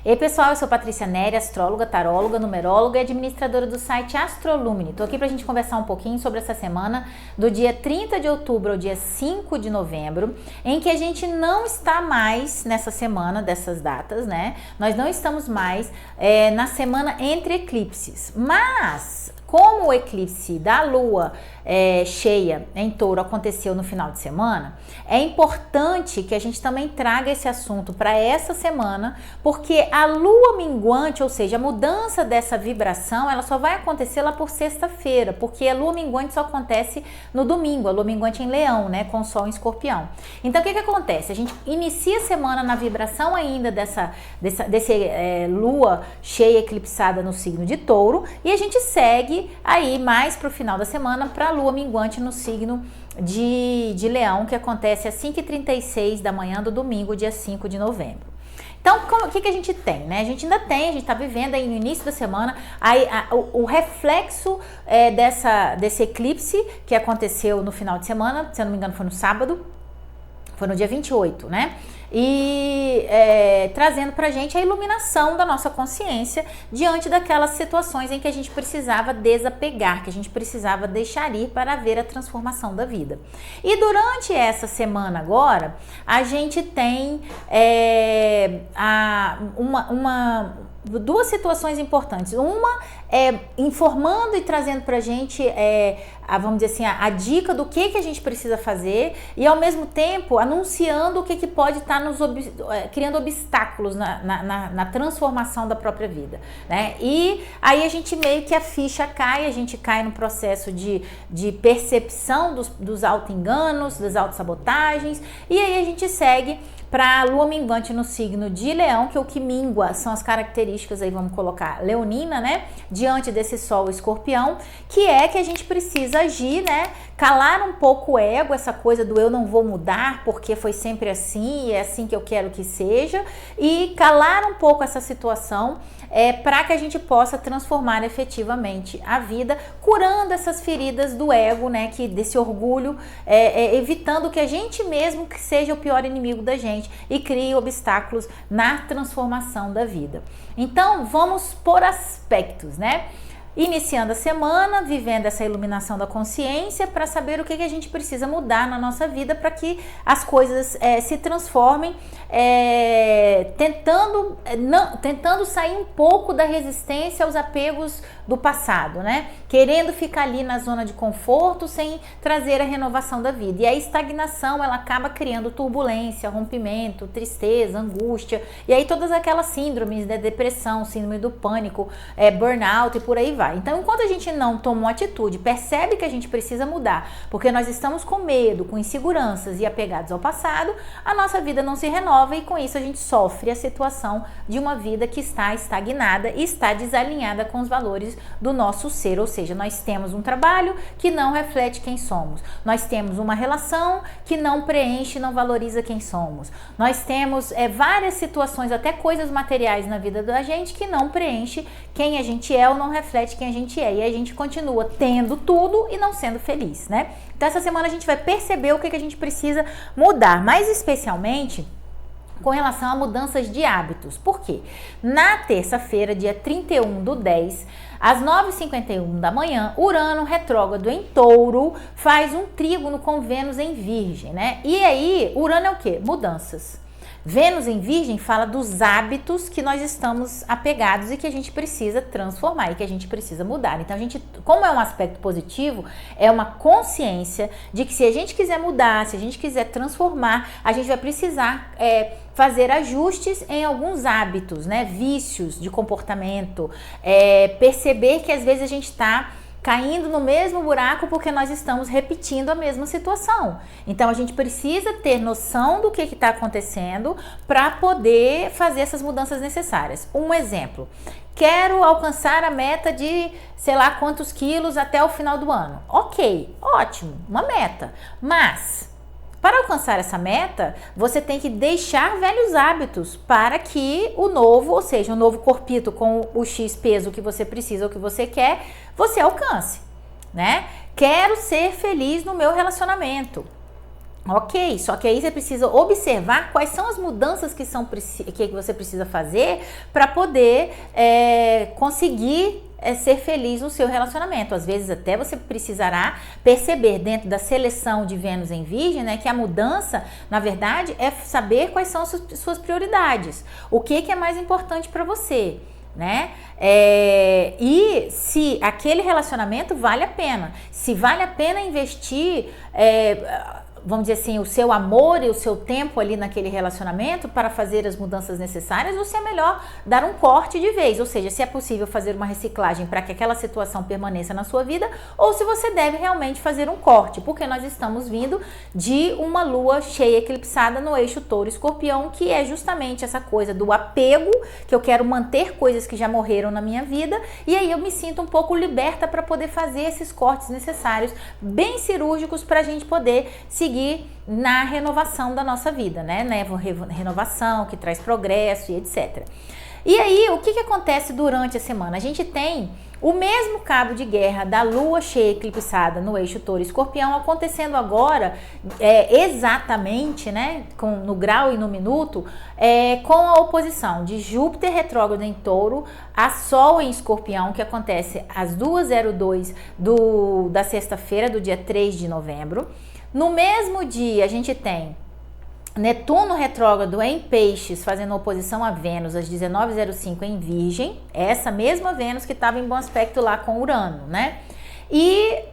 Ei pessoal, eu sou Patrícia Neri, astróloga, taróloga, numeróloga e administradora do site Astrolumine. Tô aqui pra gente conversar um pouquinho sobre essa semana do dia 30 de outubro ao dia 5 de novembro, em que a gente não está mais nessa semana dessas datas, né? Nós não estamos mais na semana entre eclipses, mas como o eclipse da lua cheia em touro aconteceu no final de semana, é importante que a gente também traga esse assunto para essa semana, porque a lua minguante, ou seja, a mudança dessa vibração, ela só vai acontecer lá por sexta-feira, porque a lua minguante só acontece no domingo, a lua minguante em leão, né, com o sol em escorpião. Então o que acontece? A gente inicia a semana na vibração ainda desse lua cheia eclipsada no signo de touro, e a gente segue aí mais para o final da semana para a lua minguante no signo de leão, que acontece às 5h36 da manhã do domingo, dia 5 de novembro. Então, o que a gente tem, né? A gente está vivendo aí no início da semana o reflexo desse eclipse que aconteceu no final de semana, se eu não me engano foi no sábado, foi no dia 28, né? E trazendo pra gente a iluminação da nossa consciência diante daquelas situações em que a gente precisava desapegar, que a gente precisava deixar ir para ver a transformação da vida. E durante essa semana agora, a gente tem duas situações importantes. Uma é informando e trazendo pra gente vamos dizer assim, a dica do que a gente precisa fazer, e ao mesmo tempo anunciando o que pode estar criando obstáculos na transformação da própria vida, né? E aí a gente meio que a ficha cai, a gente cai no processo de percepção dos auto-enganos, das autossabotagens, e aí a gente segue para a lua minguante no signo de leão, que é o que mingua são as características aí, vamos colocar, leonina, né? Diante desse sol escorpião, que a gente precisa agir, né? Calar um pouco o ego, essa coisa do eu não vou mudar porque foi sempre assim e é assim que eu quero que seja, e calar um pouco essa situação para que a gente possa transformar efetivamente a vida, curando essas feridas do ego, né? Desse orgulho, evitando que a gente mesmo que seja o pior inimigo da gente e crie obstáculos na transformação da vida. Então, vamos por aspectos, né? Iniciando a semana, vivendo essa iluminação da consciência para saber o que a gente precisa mudar na nossa vida para que as coisas se transformem, tentando sair um pouco da resistência aos apegos do passado, né? Querendo ficar ali na zona de conforto sem trazer a renovação da vida. E a estagnação, ela acaba criando turbulência, rompimento, tristeza, angústia, e aí todas aquelas síndromes, né? Depressão, síndrome do pânico, burnout e por aí vai. Então, enquanto a gente não toma uma atitude, percebe que a gente precisa mudar, porque nós estamos com medo, com inseguranças e apegados ao passado, a nossa vida não se renova e com isso a gente sofre a situação de uma vida que está estagnada e está desalinhada com os valores do nosso ser, ou seja, nós temos um trabalho que não reflete quem somos, nós temos uma relação que não preenche, não valoriza quem somos, nós temos várias situações, até coisas materiais na vida da gente que não preenche quem a gente é ou não reflete quem a gente é, e a gente continua tendo tudo e não sendo feliz, né? Então essa semana a gente vai perceber o que a gente precisa mudar, mais especialmente com relação a mudanças de hábitos. Por quê? Na terça-feira, dia 31/10, às 9h51 da manhã, Urano retrógrado em Touro faz um trígono com Vênus em Virgem, né? E aí, Urano é o quê? Mudanças. Vênus em Virgem fala dos hábitos que nós estamos apegados e que a gente precisa transformar e que a gente precisa mudar. Então, como é um aspecto positivo, é uma consciência de que se a gente quiser mudar, se a gente quiser transformar, a gente vai precisar fazer ajustes em alguns hábitos, né? Vícios de comportamento, perceber que às vezes a gente está caindo no mesmo buraco porque nós estamos repetindo a mesma situação. Então a gente precisa ter noção do que está acontecendo para poder fazer essas mudanças necessárias. Um exemplo: quero alcançar a meta de sei lá quantos quilos até o final do ano. Ok, ótimo, uma meta, mas para alcançar essa meta, você tem que deixar velhos hábitos para que o novo, ou seja, o novo corpito com o X peso que você precisa ou que você quer, você alcance, né? Quero ser feliz no meu relacionamento. Ok, só que aí você precisa observar quais são as mudanças que você precisa fazer para poder conseguir ser feliz no seu relacionamento. Às vezes até você precisará perceber dentro da seleção de Vênus em Virgem, né, que a mudança, na verdade, é saber quais são as suas prioridades. O que é mais importante para você, né? E se aquele relacionamento vale a pena. Se vale a pena investir... vamos dizer assim, o seu amor e o seu tempo ali naquele relacionamento para fazer as mudanças necessárias, ou se é melhor dar um corte de vez, ou seja, se é possível fazer uma reciclagem para que aquela situação permaneça na sua vida, ou se você deve realmente fazer um corte, porque nós estamos vindo de uma lua cheia eclipsada no eixo Touro-Escorpião, que é justamente essa coisa do apego, que eu quero manter coisas que já morreram na minha vida, e aí eu me sinto um pouco liberta para poder fazer esses cortes necessários, bem cirúrgicos, para a gente poder seguir na renovação da nossa vida, né? Renovação que traz progresso e etc. E aí, o que acontece durante a semana? A gente tem o mesmo cabo de guerra da lua cheia eclipsada no eixo Touro-Escorpião acontecendo agora exatamente, né, no grau e no minuto, com a oposição de Júpiter retrógrado em Touro a Sol em Escorpião, que acontece às 2h02 da sexta-feira, do dia 3 de novembro. No mesmo dia, a gente tem Netuno retrógrado em Peixes, fazendo oposição a Vênus às 19h05 em Virgem, essa mesma Vênus que estava em bom aspecto lá com Urano, né? E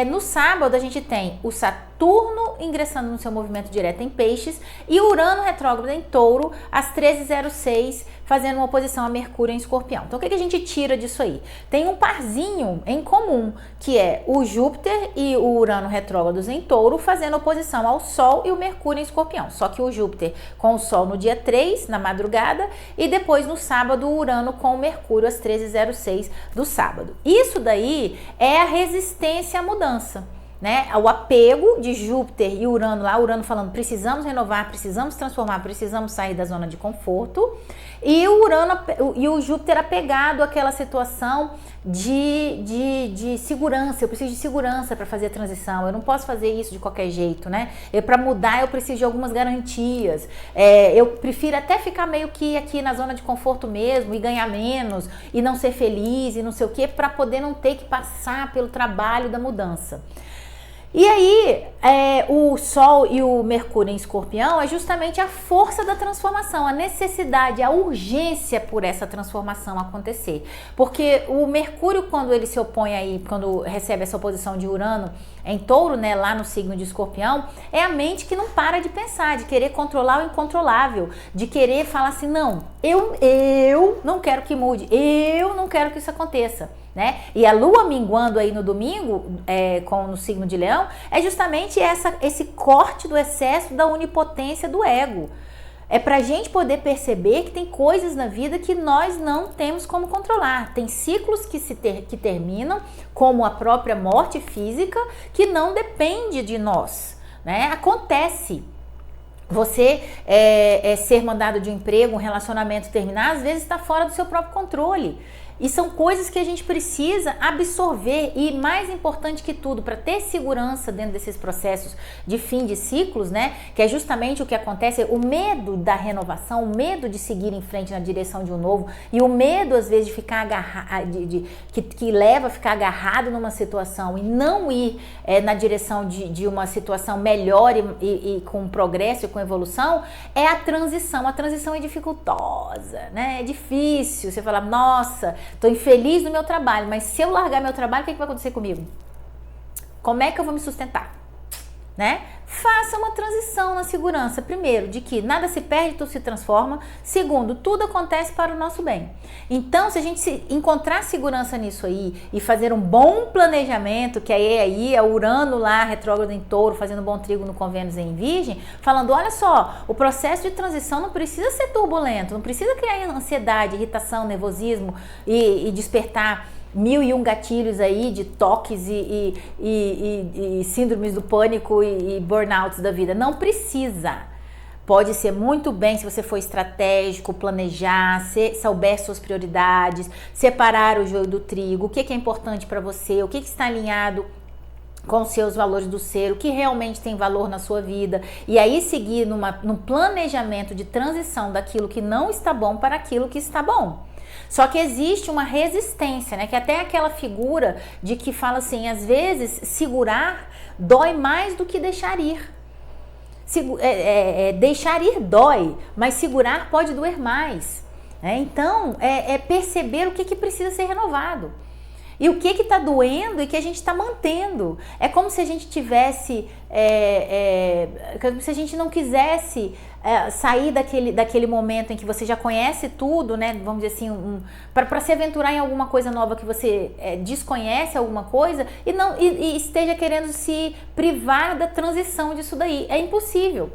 no sábado a gente tem o Saturno ingressando no seu movimento direto em Peixes e o Urano retrógrado em Touro às 13h06, fazendo uma oposição a Mercúrio em Escorpião. Então o que a gente tira disso aí? Tem um parzinho em comum, que é o Júpiter e o Urano retrógrados em Touro fazendo oposição ao Sol e o Mercúrio em Escorpião. Só que o Júpiter com o Sol no dia 3, na madrugada, e depois no sábado o Urano com o Mercúrio às 13h06 do sábado. Isso daí é a resistência à mudança, né? O apego de Júpiter e Urano lá, Urano falando precisamos renovar, precisamos transformar, precisamos sair da zona de conforto, e o Júpiter apegado àquela situação de segurança. Eu preciso de segurança para fazer a transição, eu não posso fazer isso de qualquer jeito, né? Para mudar eu preciso de algumas garantias, eu prefiro até ficar meio que aqui na zona de conforto mesmo e ganhar menos e não ser feliz e não sei o que, para poder não ter que passar pelo trabalho da mudança. E aí, o Sol e o Mercúrio em Escorpião é justamente a força da transformação, a necessidade, a urgência por essa transformação acontecer. Porque o Mercúrio, quando ele se opõe aí, quando recebe essa oposição de Urano em Touro, né, lá no signo de Escorpião, é a mente que não para de pensar, de querer controlar o incontrolável, de querer falar assim, não, eu não quero que mude, eu não quero que isso aconteça. Né? E a lua minguando aí no domingo, no signo de Leão, é justamente esse corte do excesso da onipotência do ego. É pra gente poder perceber que tem coisas na vida que nós não temos como controlar. Tem ciclos que terminam, como a própria morte física, que não depende de nós, né? Acontece. Você ser mandado de um emprego, um relacionamento terminar, às vezes está fora do seu próprio controle. E são coisas que a gente precisa absorver e, mais importante que tudo, para ter segurança dentro desses processos de fim de ciclos, né? Que é justamente o que acontece, o medo da renovação, o medo de seguir em frente na direção de um novo e o medo, às vezes, de ficar agarrado, que leva a ficar agarrado numa situação e não ir na direção de uma situação melhor e com progresso e com evolução, é a transição. A transição é dificultosa, né? É difícil. Você fala, nossa, estou infeliz no meu trabalho, mas se eu largar meu trabalho, o que vai acontecer comigo? Como é que eu vou me sustentar? Né? Faça uma transição na segurança, primeiro, de que nada se perde, tudo se transforma. Segundo, tudo acontece para o nosso bem. Então, se a gente encontrar segurança nisso aí e fazer um bom planejamento, que aí é o Urano lá, retrógrado em Touro, fazendo bom trigo no Vênus em Virgem, falando, olha só, o processo de transição não precisa ser turbulento, não precisa criar ansiedade, irritação, nervosismo e despertar 1001 gatilhos aí de toques e síndromes do pânico e burnouts da vida. Não precisa. Pode ser muito bem se você for estratégico, planejar, souber suas prioridades, separar o joio do trigo, o que é importante para você, o que está alinhado com seus valores do ser, o que realmente tem valor na sua vida, e aí seguir num planejamento de transição daquilo que não está bom para aquilo que está bom. Só que existe uma resistência, né? Que até aquela figura de que fala assim, às vezes segurar dói mais do que deixar ir. Deixar ir dói, mas segurar pode doer mais. Então, perceber o que precisa ser renovado. E o que está doendo e que a gente está mantendo. É como se a gente tivesse, como se a gente não quisesse sair daquele momento em que você já conhece tudo, né? Vamos dizer assim, para se aventurar em alguma coisa nova que você desconhece alguma coisa e esteja querendo se privar da transição disso daí. É impossível.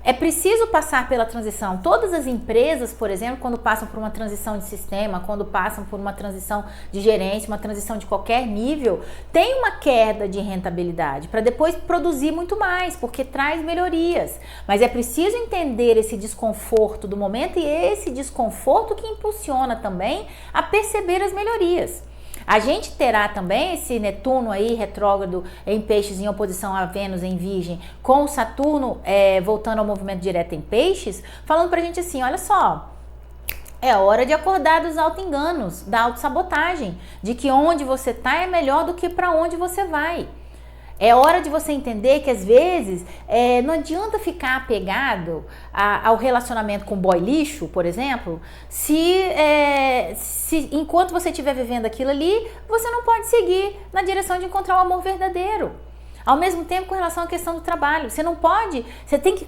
É preciso passar pela transição. Todas as empresas, por exemplo, quando passam por uma transição de sistema, quando passam por uma transição de gerência, uma transição de qualquer nível, tem uma queda de rentabilidade para depois produzir muito mais, porque traz melhorias. Mas é preciso entender esse desconforto do momento e esse desconforto que impulsiona também a perceber as melhorias. A gente terá também esse Netuno aí retrógrado em Peixes em oposição a Vênus em Virgem, com o Saturno voltando ao movimento direto em Peixes, falando pra gente assim, olha só, é hora de acordar dos auto-enganos, da autossabotagem, de que onde você tá é melhor do que para onde você vai. É hora de você entender que às vezes não adianta ficar apegado ao relacionamento com boy lixo, por exemplo, se enquanto você estiver vivendo aquilo ali, você não pode seguir na direção de encontrar o amor verdadeiro. Ao mesmo tempo, com relação à questão do trabalho, você não pode, você tem que,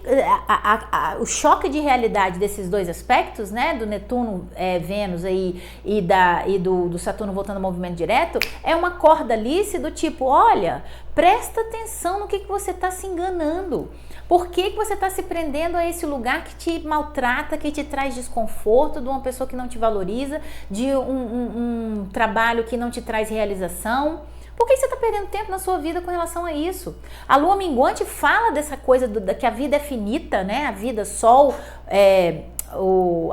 o choque de realidade desses dois aspectos, né, do Netuno, Vênus aí e do Saturno voltando ao movimento direto, é uma corda alice do tipo, olha, presta atenção no que você está se enganando. Por que você está se prendendo a esse lugar que te maltrata, que te traz desconforto, de uma pessoa que não te valoriza, de um trabalho que não te traz realização? Por que você está perdendo tempo na sua vida com relação a isso? A lua minguante fala dessa coisa que a vida é finita, né? A vida, sol,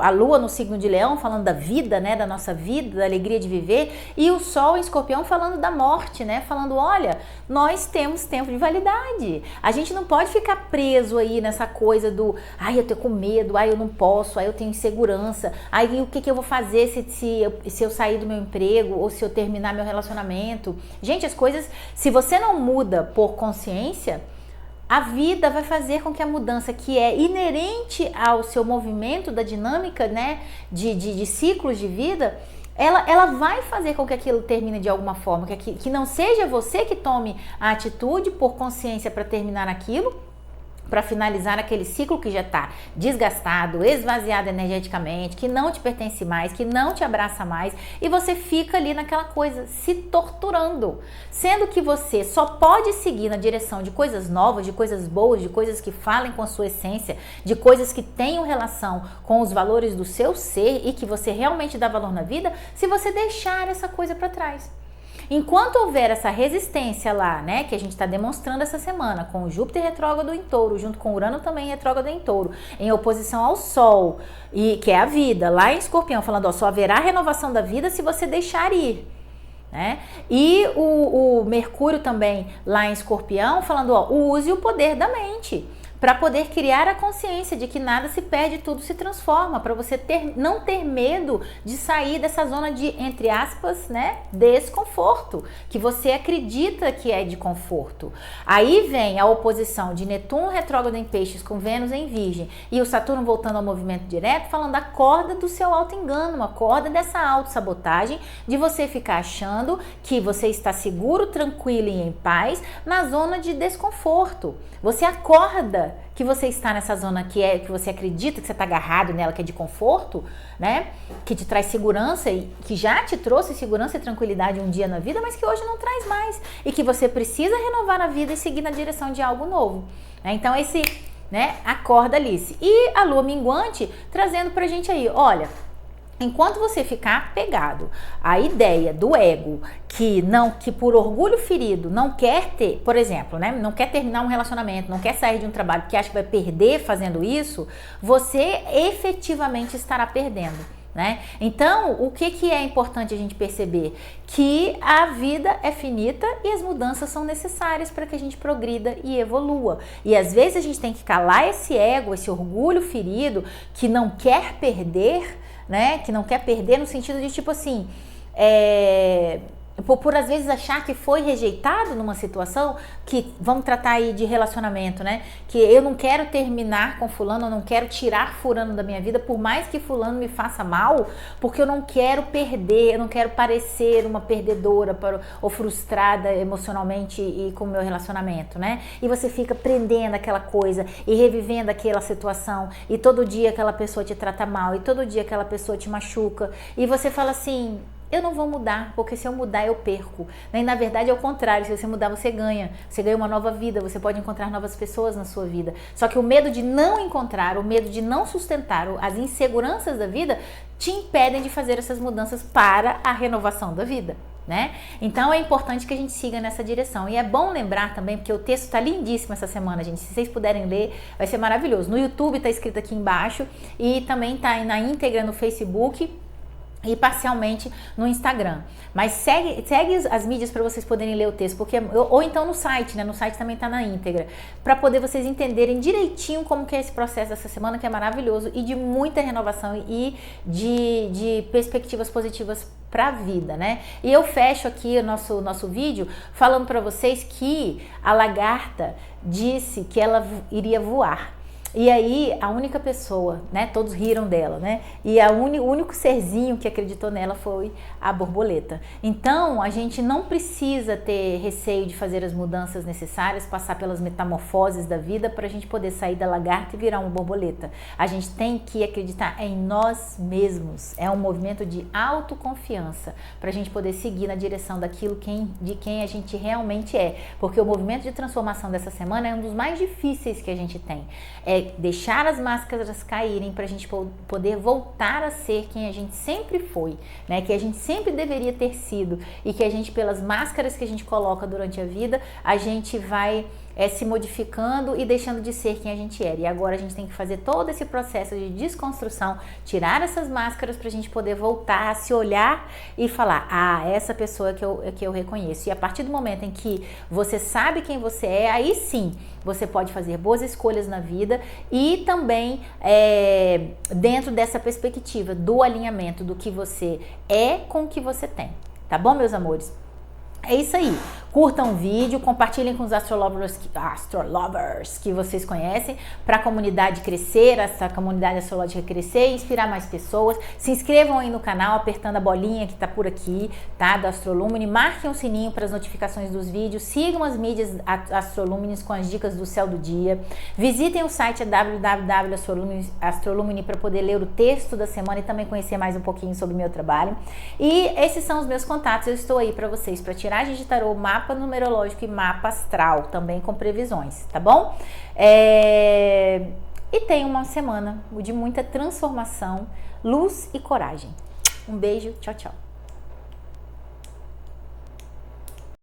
a lua no signo de Leão falando da vida, né? Da nossa vida, da alegria de viver. E o sol em Escorpião falando da morte, né? Falando, olha, nós temos tempo de validade. A gente não pode ficar preso aí nessa coisa do, ai, eu tô com medo, ai, eu não posso, ai, eu tenho insegurança, ai, o que eu vou fazer se eu sair do meu emprego ou se eu terminar meu relacionamento? Gente, as coisas, se você não muda por consciência, a vida vai fazer com que a mudança que é inerente ao seu movimento, da dinâmica, né, de ciclos de vida, ela vai fazer com que aquilo termine de alguma forma, que não seja você que tome a atitude por consciência para terminar aquilo, para finalizar aquele ciclo que já está desgastado, esvaziado energeticamente, que não te pertence mais, que não te abraça mais, e você fica ali naquela coisa, se torturando, sendo que você só pode seguir na direção de coisas novas, de coisas boas, de coisas que falem com a sua essência, de coisas que tenham relação com os valores do seu ser e que você realmente dá valor na vida, se você deixar essa coisa para trás. Enquanto houver essa resistência lá, né, que a gente está demonstrando essa semana, com o Júpiter retrógrado em Touro, junto com o Urano também retrógrado em Touro, em oposição ao Sol, e que é a vida, lá em Escorpião, falando, ó, só haverá renovação da vida se você deixar ir, né? E o Mercúrio também lá em Escorpião, falando, ó, use o poder da mente, para poder criar a consciência de que nada se perde, tudo se transforma, para você não ter medo de sair dessa zona de, entre aspas, né, desconforto, que você acredita que é de conforto. Aí vem a oposição de Netuno retrógrado em Peixes com Vênus em Virgem e o Saturno voltando ao movimento direto, falando a corda do seu auto-engano, a corda dessa autossabotagem, de você ficar achando que você está seguro, tranquilo e em paz na zona de desconforto. Você acorda que você está nessa zona que você acredita que você está agarrado nela, que é de conforto, né? Que te traz segurança e que já te trouxe segurança e tranquilidade um dia na vida, mas que hoje não traz mais. E que você precisa renovar a vida e seguir na direção de algo novo. Né? Então esse, né, acorda Alice. E a lua minguante trazendo pra gente aí, olha, enquanto você ficar apegado à ideia do ego que por orgulho ferido não quer ter, por exemplo, né, não quer terminar um relacionamento, não quer sair de um trabalho porque acha que vai perder fazendo isso, você efetivamente estará perdendo. né? Então, o que é importante a gente perceber? Que a vida é finita e as mudanças são necessárias para que a gente progrida e evolua. E às vezes a gente tem que calar esse ego, esse orgulho ferido que não quer perder, né? Que não quer perder no sentido de tipo assim, por às vezes achar que foi rejeitado numa situação, que vamos tratar aí de relacionamento, né? Que eu não quero terminar com fulano, eu não quero tirar fulano da minha vida, por mais que fulano me faça mal, porque eu não quero perder, eu não quero parecer uma perdedora ou frustrada emocionalmente e com o meu relacionamento, né? E você fica prendendo aquela coisa e revivendo aquela situação, e todo dia aquela pessoa te trata mal, e todo dia aquela pessoa te machuca, e você fala assim: eu não vou mudar, porque se eu mudar eu perco. E na verdade é o contrário, se você mudar você ganha uma nova vida, você pode encontrar novas pessoas na sua vida. Só que o medo de não encontrar, o medo de não sustentar, as inseguranças da vida te impedem de fazer essas mudanças para a renovação da vida, né? Então é importante que a gente siga nessa direção. E é bom lembrar também, porque o texto está lindíssimo essa semana, gente. Se vocês puderem ler, vai ser maravilhoso. No YouTube está escrito aqui embaixo e também está na íntegra no Facebook e parcialmente no Instagram. Mas segue as mídias para vocês poderem ler o texto, porque ou então no site, né? No site também tá na íntegra, para poder vocês entenderem direitinho como que é esse processo dessa semana, que é maravilhoso e de muita renovação e de perspectivas positivas para a vida, né? E eu fecho aqui o nosso vídeo falando para vocês que a lagarta disse que ela iria voar. E aí a única pessoa, né, todos riram dela, né, e o único serzinho que acreditou nela foi a borboleta. Então a gente não precisa ter receio de fazer as mudanças necessárias, passar pelas metamorfoses da vida para a gente poder sair da lagarta e virar uma borboleta. A gente tem que acreditar em nós mesmos, é um movimento de autoconfiança para a gente poder seguir na direção daquilo de quem a gente realmente é, porque o movimento de transformação dessa semana é um dos mais difíceis que a gente tem. Deixar as máscaras caírem para a gente poder voltar a ser quem a gente sempre foi, né? Que a gente sempre deveria ter sido, e que a gente, pelas máscaras que a gente coloca durante a vida, a gente vai se modificando e deixando de ser quem a gente era. E agora a gente tem que fazer todo esse processo de desconstrução, tirar essas máscaras para a gente poder voltar a se olhar e falar: ah, essa pessoa que eu reconheço. E a partir do momento em que você sabe quem você é, aí sim você pode fazer boas escolhas na vida e também dentro dessa perspectiva do alinhamento do que você é com o que você tem. Tá bom, meus amores? É isso aí. Curtam o vídeo, compartilhem com os astrolovers que vocês conhecem, para a comunidade crescer, essa comunidade astrológica crescer e inspirar mais pessoas. Se inscrevam aí no canal, apertando a bolinha que tá por aqui, tá? Do Astrolumine. Marquem o sininho para as notificações dos vídeos. Sigam as mídias Astrolumines com as dicas do céu do dia. Visitem o site www.astrolumine para poder ler o texto da semana e também conhecer mais um pouquinho sobre o meu trabalho. E esses são os meus contatos. Eu estou aí para vocês, para tiragem de tarô, mapa numerológico e mapa astral, também com previsões, tá bom? E tenha uma semana de muita transformação, luz e coragem. Um beijo, tchau, tchau.